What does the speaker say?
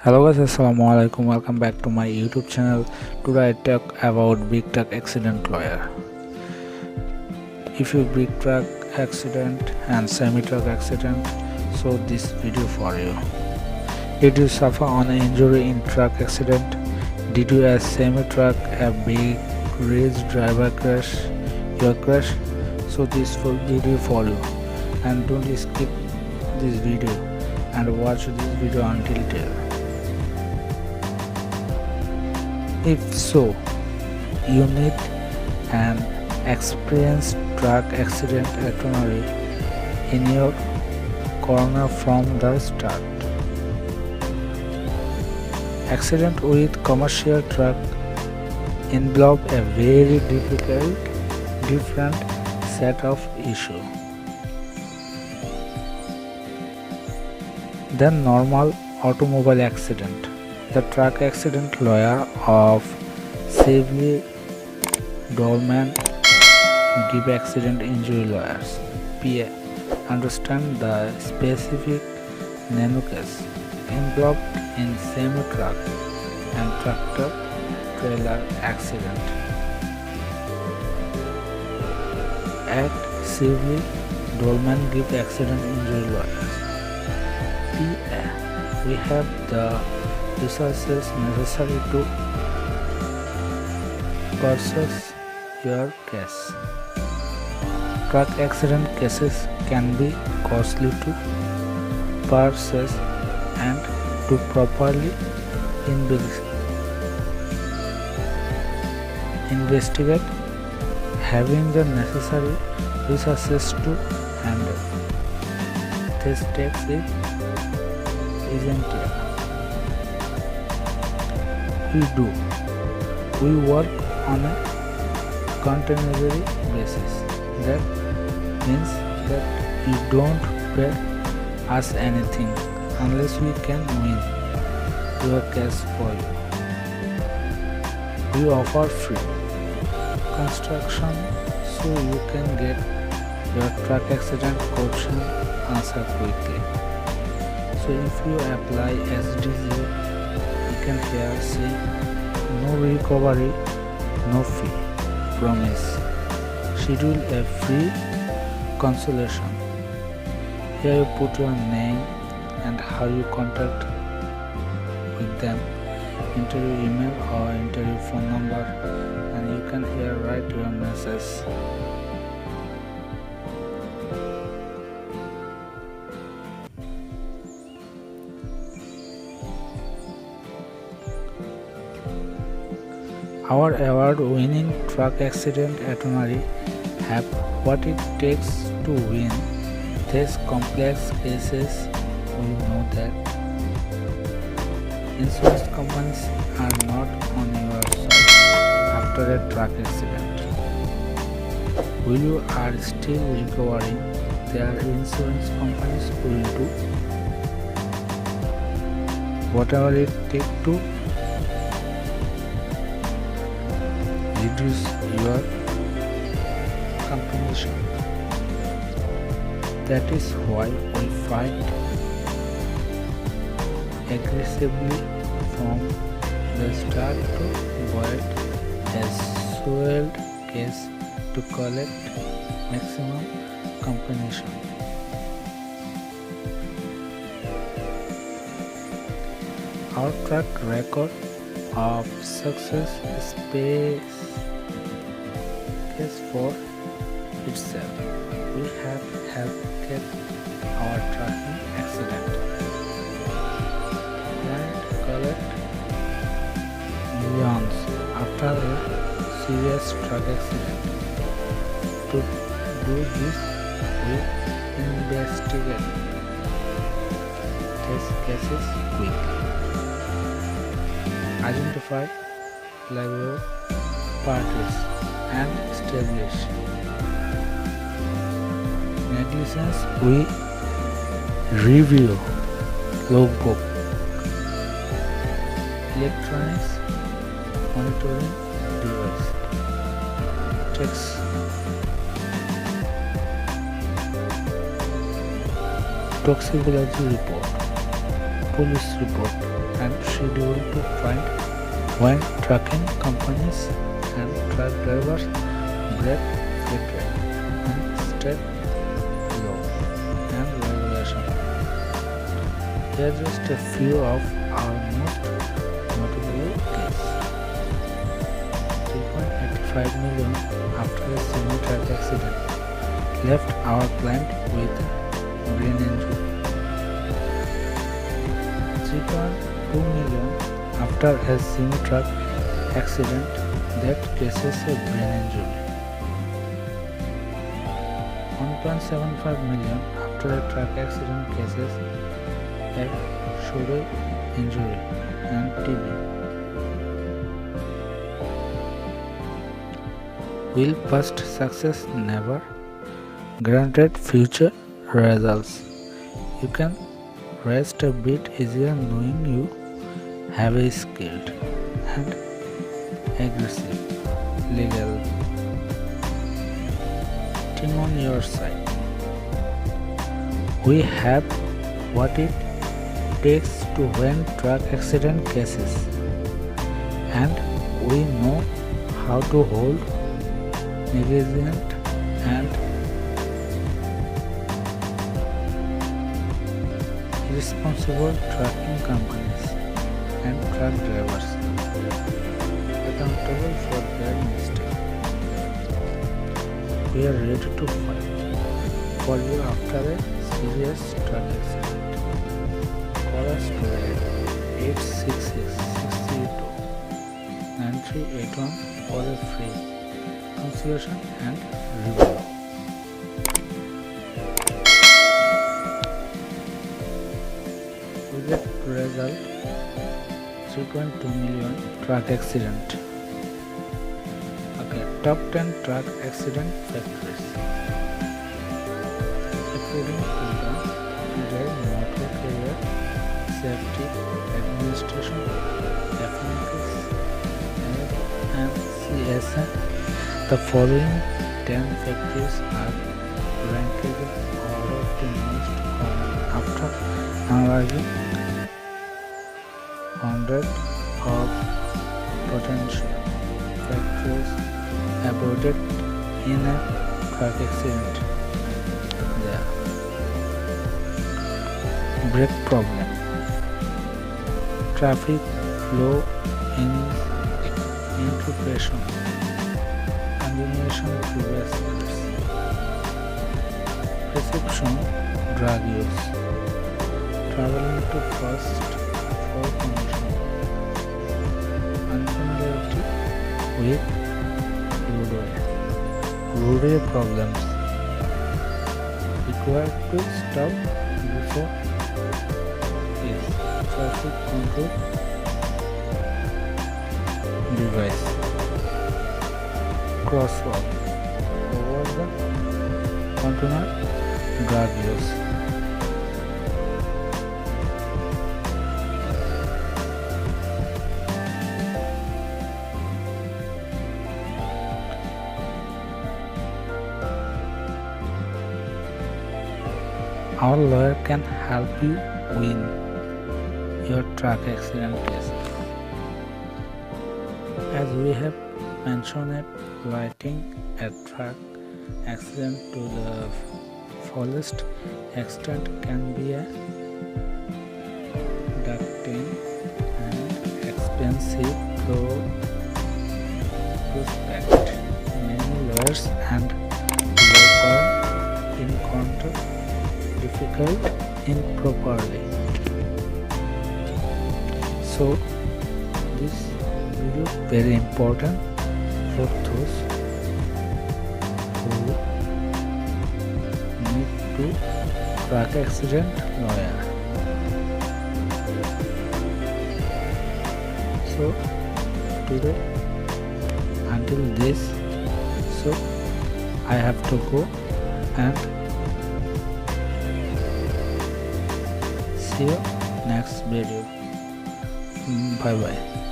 Hello guys, assalamualaikum. Welcome back to my YouTube channel. Today I talk about big truck accident lawyer. If you big truck accident and semi truck accident, so this video for you. Did you suffer an injury in truck accident? Did you as semi truck a big race driver crash? Your crash? So this full video for you. And don't skip this video and watch this video until till. If so, you need an experienced truck accident attorney in your corner from the start. Accident with commercial truck involve a very different set of issues than normal automobile accident. The truck accident lawyer of Safely Dolman give accident injury lawyers (PA) understand the specific nuances involved in semi-truck and tractor-trailer accident. At Safely Dolman give accident injury lawyers (PA). We have the resources necessary to pursue your case. Truck accident cases can be costly to pursue and to properly investigate, having the necessary resources to handle. This takes it essential. We work on a continuous basis. That means that you don't pay us anything unless we can win your case for you. We offer free construction so you can get your truck accident question answered quickly. So if you apply SDG, you can here say no recovery, no fee, promise, schedule a free consultation. Here you put your name and how you contact with them, enter your email or enter your phone number, and you can here write your message. Our award-winning truck accident attorney have what it takes to win these complex cases. We know that insurance companies are not on your side after a truck accident. Will you are still recovering? Their insurance companies will do whatever it takes to reduce your compensation. That is why we fight aggressively from the start to avoid a swelled case to collect maximum compensation. Our track record of success speaks for itself. We have helped our trucking accident and collect millions after a serious truck accident. To do this, we investigate these cases quickly, identify liable parties, and establish negligence. We review logbook, electronics monitoring device, checks toxicology report, police report, and schedule to find when trucking companies and truck drivers break federal and state law and regulation. Here are just a few of our most notable cases. 3.85 million after a semi-truck accident left our client with brain injury. 3.2 million after a semi-truck accident that causes a brain injury. 1.75 million after a truck accident causes a shoulder injury and TB. Will past success never guarantee future results? You can rest a bit easier knowing you have a skilled and aggressive legal team on your side. We have what it takes to win truck accident cases, and we know how to hold negligent and irresponsible trucking companies and truck drivers accountable for their mistakes. We are ready to fight for you after a serious truck accident. Call us today at 866-632-9381 for a free consultation and review. We get result 3.2 million truck accident. Okay, top 10 truck accident factors. According to the Federal Motor Carrier Safety Administration, and CSA, the following 10 factors are ranked in order of the most common after analyzing hundreds of potential factors avoided in a truck accident. There. Brake problem. Traffic flow interruption. Continuation previous years. Prescription drug use. Traveling to first for condition. Unfamiliarity with roadway problems. Required to stop before is traffic control device. Crosswalk over the container drug use. Our lawyer can help you win your truck accident case. As we have mentioned, writing a truck accident to the fullest extent can be a daunting and expensive prospect. Many lawyers and law firms encounter difficult improperly. So this video is very important for those who need to truck accident lawyer. So today until this, so I have to go and see you next video. Bye bye.